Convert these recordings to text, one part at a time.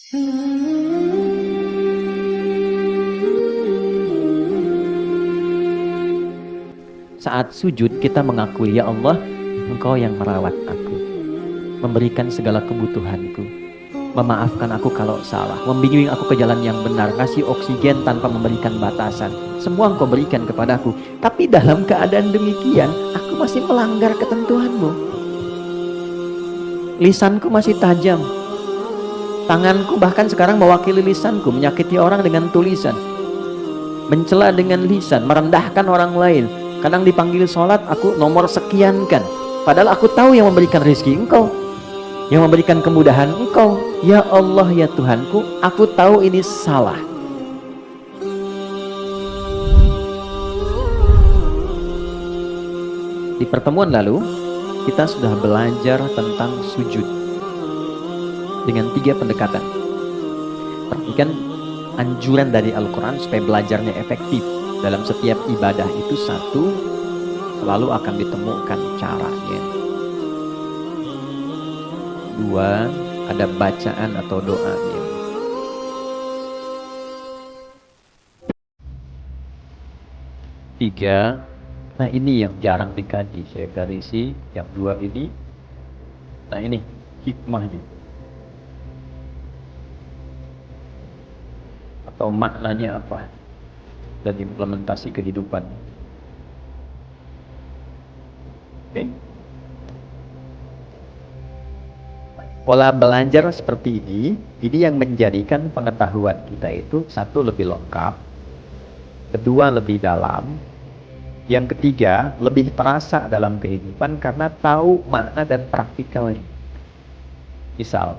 Saat sujud kita mengakui, ya Allah, Engkau yang merawat aku, memberikan segala kebutuhanku, memaafkan aku kalau salah, membimbing aku ke jalan yang benar, kasih oksigen tanpa memberikan batasan. Semua Engkau berikan kepadaku. Tapi dalam keadaan demikian, aku masih melanggar ketentuanmu. Lisanku masih tajam. Tanganku bahkan sekarang mewakili lisanku, menyakiti orang dengan tulisan, mencela dengan lisan, merendahkan orang lain. Kadang dipanggil sholat, aku nomor sekian kan. Padahal aku tahu yang memberikan rezeki Engkau, yang memberikan kemudahan Engkau. Ya Allah, ya Tuhanku, aku tahu ini salah. Di pertemuan lalu, kita sudah belajar tentang sujud dengan 3 pendekatan. Perhatikan anjuran dari Al-Quran supaya belajarnya efektif. Dalam setiap ibadah itu satu, selalu akan ditemukan caranya. 2, ada bacaan atau doanya. 3, nah ini yang jarang dikaji, saya garisi yang 2 ini. Nah ini hikmahnya atau maknanya apa dan implementasi kehidupan. Oke. Pola belajar seperti ini yang menjadikan pengetahuan kita itu 1, lebih lengkap, 2, lebih dalam, yang 3, lebih terasa dalam kehidupan karena tahu makna dan praktikalnya. Misal,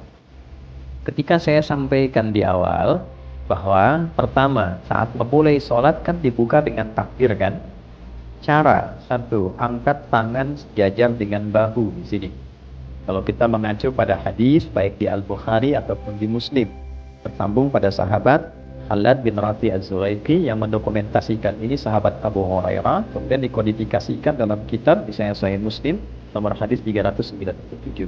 ketika saya sampaikan di awal bahwa pertama saat memulai sholat kan dibuka dengan takbir kan. Cara 1, angkat tangan sejajar dengan bahu di sini. Kalau kita mengacu pada hadis baik di Al-Bukhari ataupun di Muslim, tersambung pada sahabat Khalad bin Rafi Az-Zulaiki yang mendokumentasikan ini, sahabat Abu Hurairah, kemudian dikodifikasikan dalam kitab misalnya Sahih Muslim nomor hadis 397.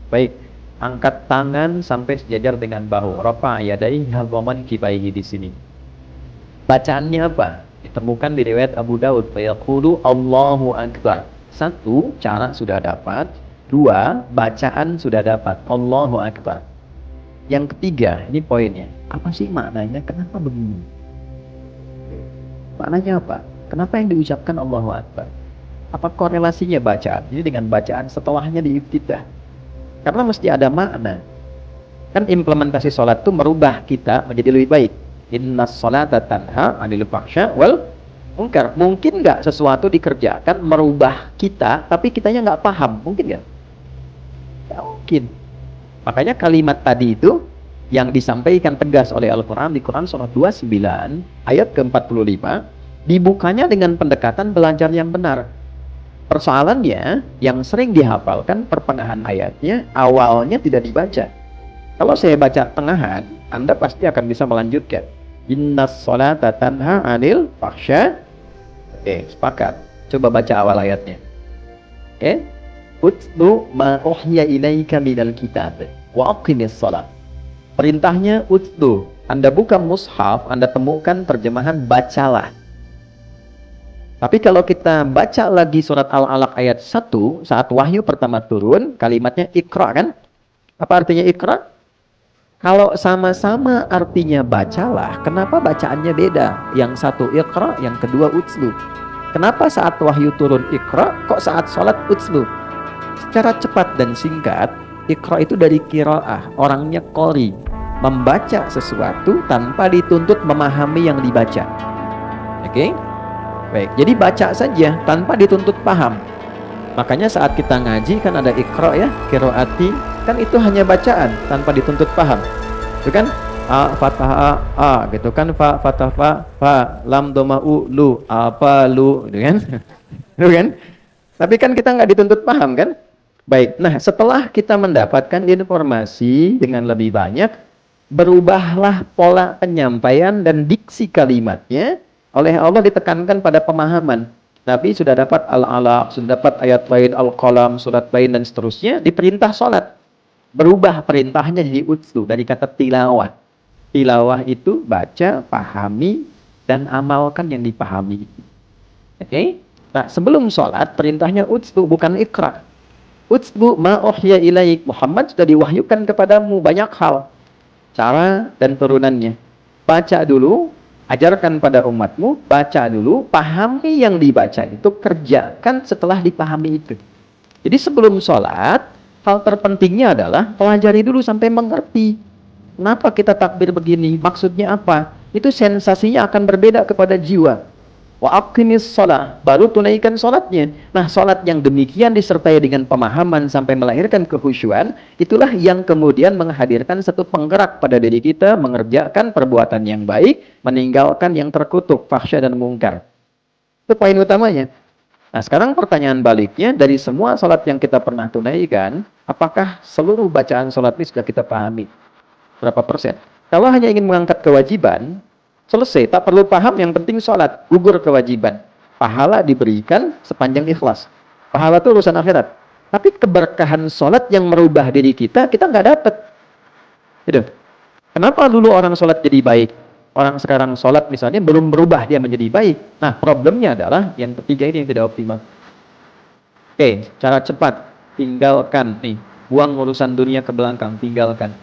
Baik, angkat tangan sampai sejajar dengan bahu. Rafa yadaihi hadhaman kibaihi di sini. Bacaannya apa? Ditemukan di riwayat Abu Daud, fayaqulu Allahu Akbar. 1, cara sudah dapat. 2, bacaan sudah dapat, Allahu Akbar. Yang 3, ini poinnya. Apa sih maknanya? Kenapa begini? Maknanya apa? Kenapa yang diucapkan Allahu Akbar? Apa korelasinya bacaan ini dengan bacaan setelahnya di ibtidah? Karena mesti ada makna. Kan implementasi sholat itu merubah kita menjadi lebih baik. Innas sholata tanha 'anil fahsya wal munkar. Mungkin nggak sesuatu dikerjakan merubah kita, tapi kitanya nggak paham? Mungkin nggak? Nggak mungkin. Makanya kalimat tadi itu yang disampaikan tegas oleh Al-Quran di Quran surah 29 ayat ke-45, dibukanya dengan pendekatan belajar yang benar. Persoalannya yang sering dihafalkan pertengahan ayatnya, awalnya tidak dibaca. Kalau saya baca tengahan, Anda pasti akan bisa melanjutkan. Innas sholata tanha 'anil fahsya. Oke, sepakat. Coba baca awal ayatnya. Oke. Utlu ma uhya ilaika minal kitab wa aqimis shalah. Perintahnya utlu. Anda buka mushaf, Anda temukan terjemahan bacalah. Tapi kalau kita baca lagi surat Al-Alaq ayat 1, saat wahyu pertama turun, kalimatnya ikra kan? Apa artinya ikra? Kalau sama-sama artinya bacalah, kenapa bacaannya beda? Yang satu ikra, yang kedua utslu. Kenapa saat wahyu turun ikra, kok saat sholat utslu? Secara cepat dan singkat, ikra itu dari qiraah, orangnya qori, membaca sesuatu tanpa dituntut memahami yang dibaca. Oke? Baik, jadi baca saja tanpa dituntut paham. Makanya saat kita ngaji kan ada ikra ya, qiraati, kan itu hanya bacaan tanpa dituntut paham. Itu kan a fathah a gitu kan, fa fathah fa lam dhamma u lu apa lu gitu kan. Itu kan? Tapi kan kita nggak dituntut paham kan? Baik. Nah, setelah kita mendapatkan informasi dengan lebih banyak, berubahlah pola penyampaian dan diksi kalimatnya. Oleh Allah ditekankan pada pemahaman. Nabi sudah dapat Al-Alaq, sudah dapat ayat lain, Al-Qalam, surat lain dan seterusnya, diperintah sholat. berubah perintahnya jadi utlu dari kata tilawah. Tilawah itu baca, pahami, dan amalkan yang dipahami. Oke? Nah, sebelum sholat perintahnya utlu bukan ikra. Utlu ma uhya ilaik. Muhammad sudah diwahyukan kepadamu banyak hal, cara dan turunannya. Baca dulu, ajarkan pada umatmu, baca dulu, pahami yang dibaca itu, kerjakan setelah dipahami itu. Jadi sebelum sholat, hal terpentingnya adalah pelajari dulu sampai mengerti. Kenapa kita takbir begini? Maksudnya apa? Itu sensasinya akan berbeda kepada jiwa. Wa aqimis shalah, baru tunaikan sholatnya. Nah, sholat yang demikian disertai dengan pemahaman sampai melahirkan kekhusyuan, itulah yang kemudian menghadirkan satu penggerak pada diri kita mengerjakan perbuatan yang baik, meninggalkan yang terkutuk, fahsya dan mungkar. Itu poin utamanya. Nah, sekarang pertanyaan baliknya, dari semua sholat yang kita pernah tunaikan, apakah seluruh bacaan sholat ini sudah kita pahami? Berapa persen? Kalau hanya ingin mengangkat kewajiban, selesai, tak perlu paham, yang penting sholat, gugur kewajiban. Pahala diberikan sepanjang ikhlas. Pahala itu urusan akhirat. Tapi keberkahan sholat yang merubah diri kita nggak dapat. Gitu. Kenapa dulu orang sholat jadi baik? Orang sekarang sholat misalnya belum berubah dia menjadi baik. Nah, problemnya adalah yang ketiga ini yang tidak optimal. Oke, cara cepat. Tinggalkan nih. Buang urusan dunia ke belakang. Tinggalkan.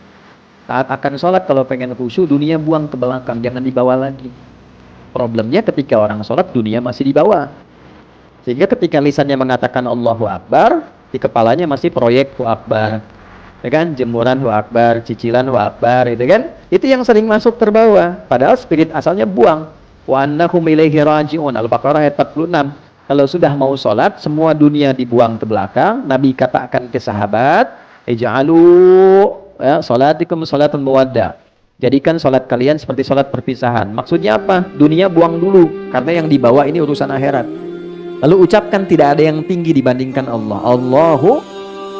Saat akan sholat kalau pengen khusyuk, dunia buang ke belakang. Jangan dibawa lagi. Problemnya ketika orang sholat, dunia masih dibawa. Sehingga ketika lisannya mengatakan Allahu Akbar, di kepalanya masih proyek Allahu Akbar. Ya kan? Jemuran Allahu Akbar, cicilan Allahu Akbar, itu kan? Itu yang sering masuk terbawa. Padahal spirit asalnya buang. Wa annahum ilaihi raji'un. Al-Baqarah ayat 46. Kalau sudah mau sholat, semua dunia dibuang ke belakang. Nabi katakan ke sahabat, ij'alu sholatikum sholatun muwadda. Jadikan sholat kalian seperti sholat perpisahan. Maksudnya apa? Dunia buang dulu, karena yang dibawa ini urusan akhirat. Lalu ucapkan tidak ada yang tinggi dibandingkan Allah. Allahu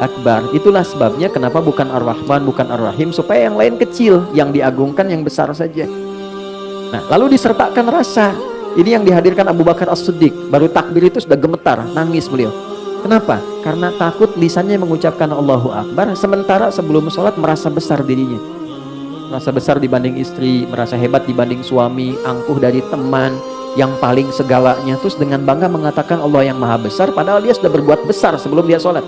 Akbar. Itulah sebabnya kenapa bukan Ar-Rahman, bukan Ar-Rahim, supaya yang lain kecil, yang diagungkan yang besar saja. Nah, lalu disertakan rasa. Ini yang dihadirkan Abu Bakar As-Siddiq. Baru takbir itu sudah gemetar, nangis beliau. Kenapa? Karena takut lisannya mengucapkan Allahu Akbar, sementara sebelum sholat merasa besar dirinya. Merasa besar dibanding istri, merasa hebat dibanding suami, angkuh dari teman, yang paling segalanya. Terus dengan bangga mengatakan Allah yang maha besar, padahal dia sudah berbuat besar sebelum dia sholat.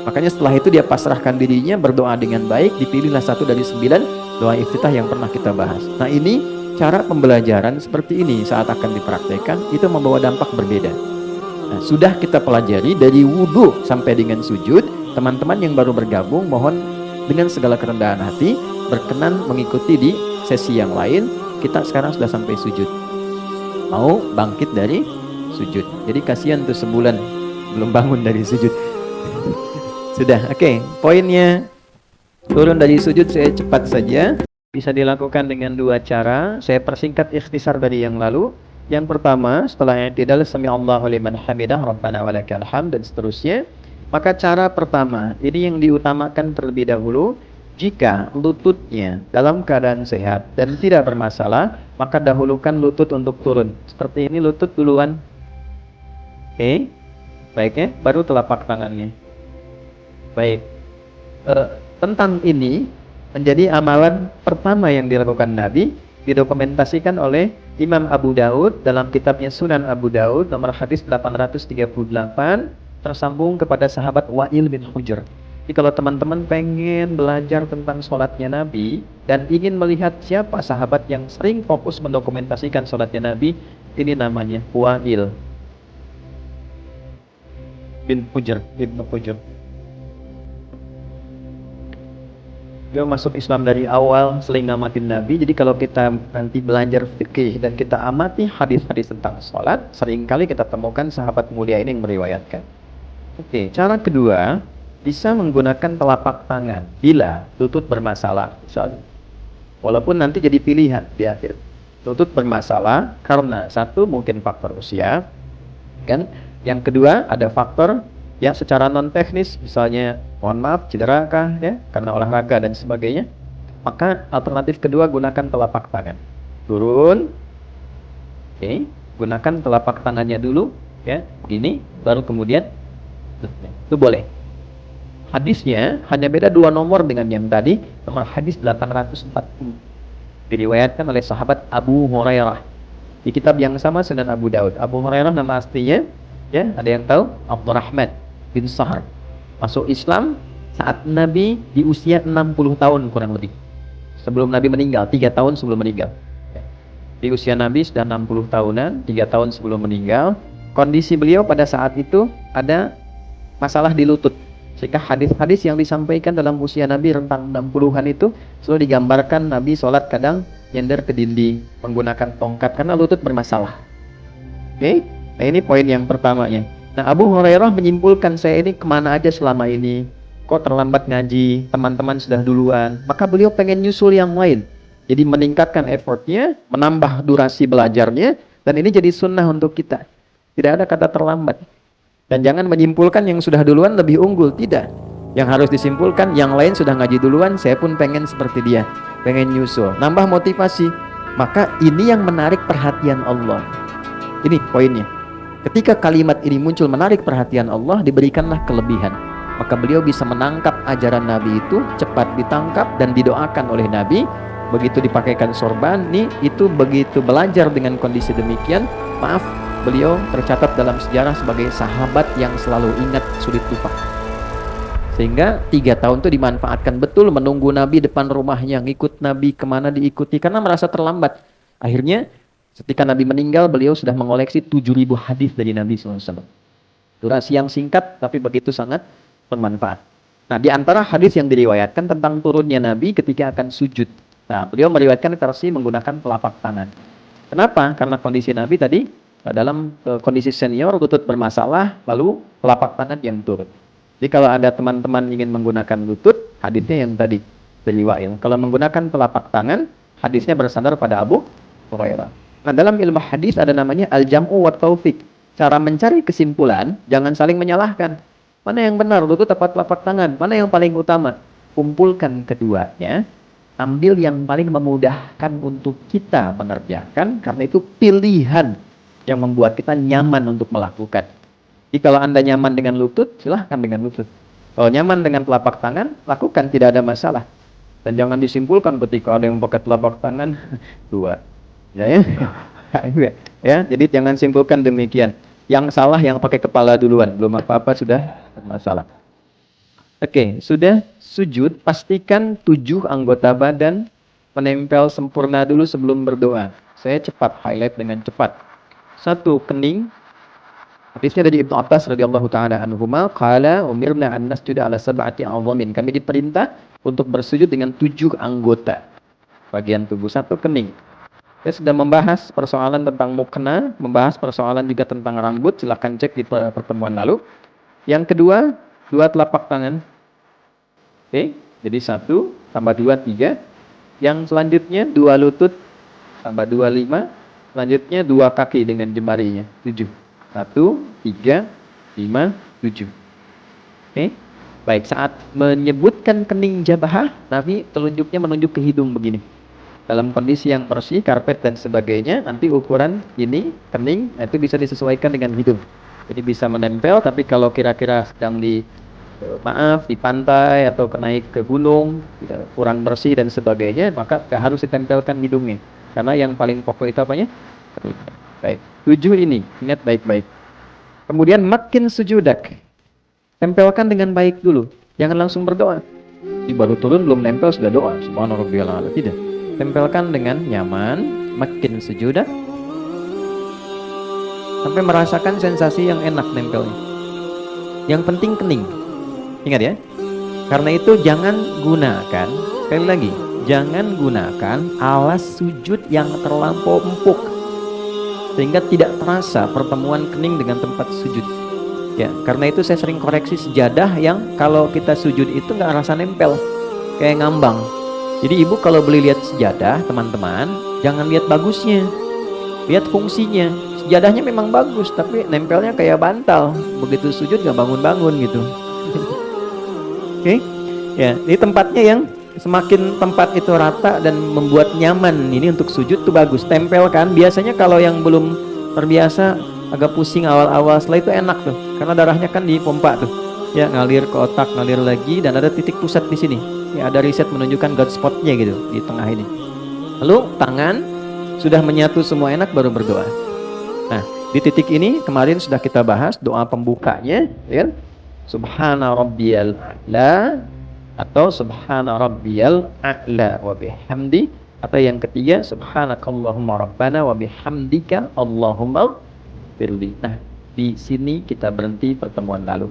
Makanya setelah itu dia pasrahkan dirinya, berdoa dengan baik, dipilihlah satu dari 9 doa iftitah yang pernah kita bahas. Nah, ini cara pembelajaran seperti ini saat akan dipraktekkan, itu membawa dampak berbeda. Nah, sudah kita pelajari dari wudhu sampai dengan sujud. Teman-teman yang baru bergabung, mohon dengan segala kerendahan hati berkenan mengikuti di sesi yang lain. Kita sekarang sudah sampai sujud, mau bangkit dari sujud. Jadi kasihan tuh sebulan belum bangun dari sujud. Sudah, oke. Poinnya, turun dari sujud saya cepat saja. Bisa dilakukan dengan dua cara. Saya persingkat ikhtisar dari yang lalu. Yang pertama, setelah i'tidal sami'allahu liman hamidah, rabbana walakal hamd, dan seterusnya. Maka cara pertama, ini yang diutamakan terlebih dahulu. Jika lututnya dalam keadaan sehat dan tidak bermasalah, maka dahulukan lutut untuk turun. Seperti ini, lutut duluan. Oke. Baiknya, baru telapak tangannya. Baik, tentang ini menjadi amalan pertama yang dilakukan Nabi, didokumentasikan oleh Imam Abu Daud dalam kitabnya Sunan Abu Daud nomor hadis 838, tersambung kepada sahabat Wa'il bin Hujr. Jadi kalau teman-teman pengen belajar tentang sholatnya Nabi dan ingin melihat siapa sahabat yang sering fokus mendokumentasikan sholatnya Nabi, ini namanya Wa'il bin Hujr. Dia masuk Islam dari awal, sering ngamatin Nabi. Jadi kalau kita nanti belajar fikih dan kita amati hadis-hadis tentang sholat, seringkali kita temukan sahabat mulia ini yang meriwayatkan. Oke, cara kedua, bisa menggunakan telapak tangan bila lutut bermasalah. Misalnya, walaupun nanti jadi pilihan di akhir. Lutut bermasalah karena satu mungkin faktor usia, kan? Yang kedua ada faktor ya secara non teknis, misalnya mohon maaf cedera kah ya karena olahraga dan sebagainya. Maka alternatif kedua, gunakan telapak tangan. Turun. Oke, gunakan telapak tangannya dulu ya, gini, baru kemudian itu boleh. Hadisnya hanya beda 2 nomor dengan yang tadi. Nomor hadis 840. Diriwayatkan oleh sahabat Abu Hurairah. Di kitab yang sama Sunan Abu Daud. Abu Hurairah nama aslinya, ya, ada yang tahu? Abdurrahman bin Sahar. Masuk Islam saat Nabi di usia 60 tahun kurang lebih. Sebelum Nabi meninggal, 3 tahun sebelum meninggal. Di usia Nabi sudah 60 tahunan, 3 tahun sebelum meninggal. Kondisi beliau pada saat itu ada masalah di lutut. Sehingga hadis-hadis yang disampaikan dalam usia Nabi rentang 60-an itu selalu digambarkan Nabi sholat kadang nyender ke dinding menggunakan tongkat karena lutut bermasalah. Oke? Nah, ini poin yang pertamanya. Nah, Abu Hurairah menyimpulkan, saya ini kemana aja selama ini? Kok terlambat ngaji? Teman-teman sudah duluan. Maka beliau pengen nyusul yang lain. Jadi meningkatkan effortnya, menambah durasi belajarnya, dan ini jadi sunnah untuk kita. Tidak ada kata terlambat. Dan jangan menyimpulkan yang sudah duluan lebih unggul, tidak. Yang harus disimpulkan, yang lain sudah ngaji duluan, saya pun pengen seperti dia, pengen nyusul, nambah motivasi. Maka ini yang menarik perhatian Allah. Ini poinnya. Ketika kalimat ini muncul menarik perhatian Allah, diberikanlah kelebihan. Maka beliau bisa menangkap ajaran Nabi itu, cepat ditangkap dan didoakan oleh Nabi. Begitu dipakaikan sorban, nih itu begitu belajar dengan kondisi demikian, maaf, beliau tercatat dalam sejarah sebagai sahabat yang selalu ingat, sulit lupa. Sehingga 3 tahun itu dimanfaatkan betul, menunggu Nabi depan rumahnya, ngikut Nabi kemana diikuti, karena merasa terlambat. Akhirnya ketika Nabi meninggal, beliau sudah mengoleksi 7.000 hadis dari Nabi SAW. Durasi yang singkat, tapi begitu sangat bermanfaat. Nah, di antara hadis yang diriwayatkan tentang turunnya Nabi ketika akan sujud. Nah, beliau meriwayatkan versi menggunakan telapak tangan. Kenapa? Karena kondisi Nabi tadi dalam kondisi senior, lutut bermasalah, lalu telapak tangan yang turun. Jadi kalau ada teman-teman ingin menggunakan lutut, hadisnya yang tadi diriwayatkan. Kalau menggunakan telapak tangan, hadisnya bersandar pada Abu Hurairah. Nah, dalam ilmu hadis ada namanya al-jam'u wa taufiq. Cara mencari kesimpulan, jangan saling menyalahkan. Mana yang benar, lutut atau telapak tangan? Mana yang paling utama? Kumpulkan keduanya, ambil yang paling memudahkan untuk kita mengerjakan, karena itu pilihan yang membuat kita nyaman untuk melakukan. Jadi kalau Anda nyaman dengan lutut, silahkan dengan lutut. Kalau nyaman dengan telapak tangan, lakukan, tidak ada masalah. Dan jangan disimpulkan ketika ada yang pakai telapak tangan, dua. Ya, ya, jadi jangan simpulkan demikian. Yang salah yang pakai kepala duluan, belum apa-apa sudah bermasalah. Oke, sudah sujud, pastikan 7 anggota badan menempel sempurna dulu sebelum berdoa. Saya cepat highlight dengan cepat. 1, kening. Hadisnya dari Ibnu Abbas radhiyallahu taala anhuma, qala umirna an nasjuda ala sab'ati a'dhamin. Kami diperintah untuk bersujud dengan 7 anggota bagian tubuh. 1, kening. Saya sudah membahas persoalan tentang mukna, membahas persoalan juga tentang rambut, silahkan cek di pertemuan lalu. Yang kedua, 2 telapak tangan. Oke, jadi 1 tambah 2, 3. Yang selanjutnya 2 lutut tambah 2, 5. Selanjutnya 2 kaki dengan jemarinya, 7. 1, 3, 5, 7. Oke, baik, saat menyebutkan kening jabahah, Nabi telunjuknya menunjuk ke hidung begini. Dalam kondisi yang bersih, karpet dan sebagainya, nanti ukuran ini, kening, itu bisa disesuaikan dengan hidung. Jadi bisa menempel, tapi kalau kira-kira sedang di pantai atau naik ke gunung, kurang bersih dan sebagainya, maka harus ditempelkan hidungnya. Karena yang paling pokok itu apanya? Baik, 7 ini, ingat baik-baik. Kemudian makin sujudak, tempelkan dengan baik dulu, jangan langsung berdoa. Di baru turun belum nempel sudah doa, subhanallah, tidak. Tempelkan dengan nyaman, makin sujudak, sampai merasakan sensasi yang enak nempelnya. Yang penting kening. Ingat ya. Karena itu jangan gunakan, sekali lagi, jangan gunakan alas sujud yang terlampau empuk, sehingga tidak terasa pertemuan kening dengan tempat sujud. Ya, karena itu saya sering koreksi sejadah yang kalau kita sujud itu nggak rasa nempel, kayak ngambang. Jadi ibu kalau beli lihat sejadah, teman-teman, jangan lihat bagusnya, lihat fungsinya. Sejadahnya memang bagus, tapi nempelnya kayak bantal. Begitu sujud nggak bangun-bangun gitu. Oke, ya, ini tempatnya yang semakin tempat itu rata dan membuat nyaman ini untuk sujud tuh bagus. Tempelkan. Biasanya kalau yang belum terbiasa agak pusing awal-awal, setelah itu enak tuh, karena darahnya kan dipompa tuh. Ya, ngalir ke otak, ngalir lagi, dan ada titik pusat di sini. Ya, ada riset menunjukkan God spotnya gitu di tengah ini. Lalu tangan sudah menyatu semua enak, baru berdoa. Nah, di titik ini kemarin sudah kita bahas doa pembukanya, ya. Subhana rabbiyal a'la atau subhana rabbiyal a'la wa bihamdi, atau yang ketiga subhanakallahumma rabbana wa bihamdika Allahumma firli. Nah, di sini kita berhenti pertemuan lalu.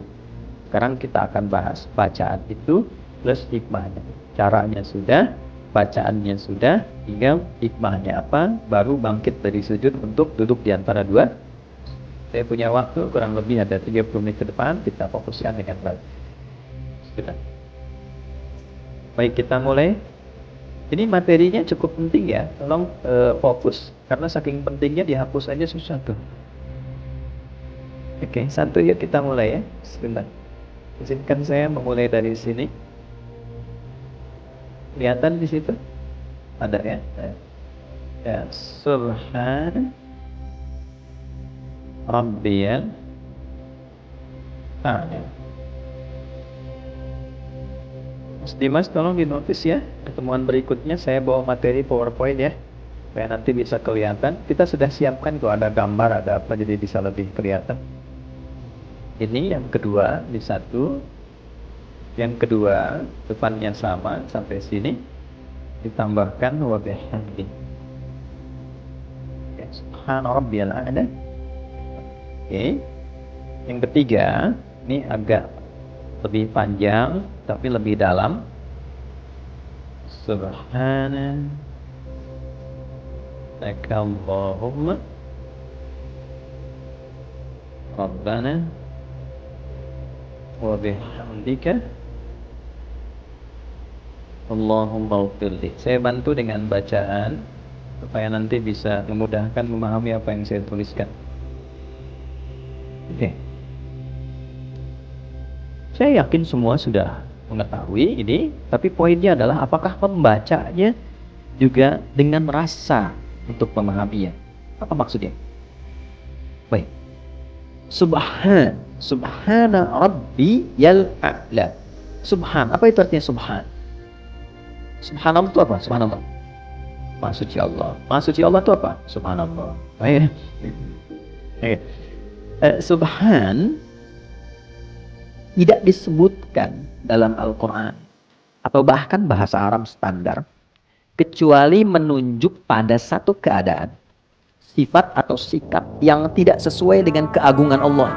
Sekarang kita akan bahas bacaan itu plus hikmahnya. Caranya sudah, bacaannya sudah, tinggal hikmahnya apa, baru bangkit dari sujud untuk duduk di antara dua. Saya punya waktu kurang lebih ada 30 menit ke depan, kita fokuskan dengan baik. Sudah. Baik, kita mulai. Ini materinya cukup penting ya, tolong fokus. Karena saking pentingnya dihapus aja susah tuh. Oke, satu ya, kita mulai ya. Sebentar. Izinkan saya memulai dari sini. Kelihatan di situ? Ada ya? Ya, subhan rabbiyal a'la. Mas Dimas, tolong dinotis ya. Pertemuan berikutnya saya bawa materi PowerPoint ya, supaya nanti bisa kelihatan. Kita sudah siapkan kalau ada gambar, ada apa, jadi bisa lebih kelihatan. Ini yang kedua, di satu. Yang kedua, depannya sama sampai sini, ditambahkan wa bihamdi. Subhana rabbiyal a'la. Oke. Yang ketiga, ini agak lebih panjang tapi lebih dalam. Subhana Allahumma rabbana wa bihamdika Allahumma ighfirli. Saya bantu dengan bacaan supaya nanti bisa memudahkan memahami apa yang saya tuliskan. Oke. Saya yakin semua sudah mengetahui ini, tapi poinnya adalah apakah membacanya juga dengan rasa untuk memahaminya. Apa maksudnya? Baik. Subhana rabbiyal a'la. Subhan, apa itu artinya subhan? Subhanallah itu apa? Subhanallah. Maha suci Allah. Maha suci Allah itu apa? Subhanallah. Baik. Subhan tidak disebutkan dalam Al-Quran atau bahkan bahasa Arab standar kecuali menunjuk pada satu keadaan, sifat atau sikap yang tidak sesuai dengan keagungan Allah.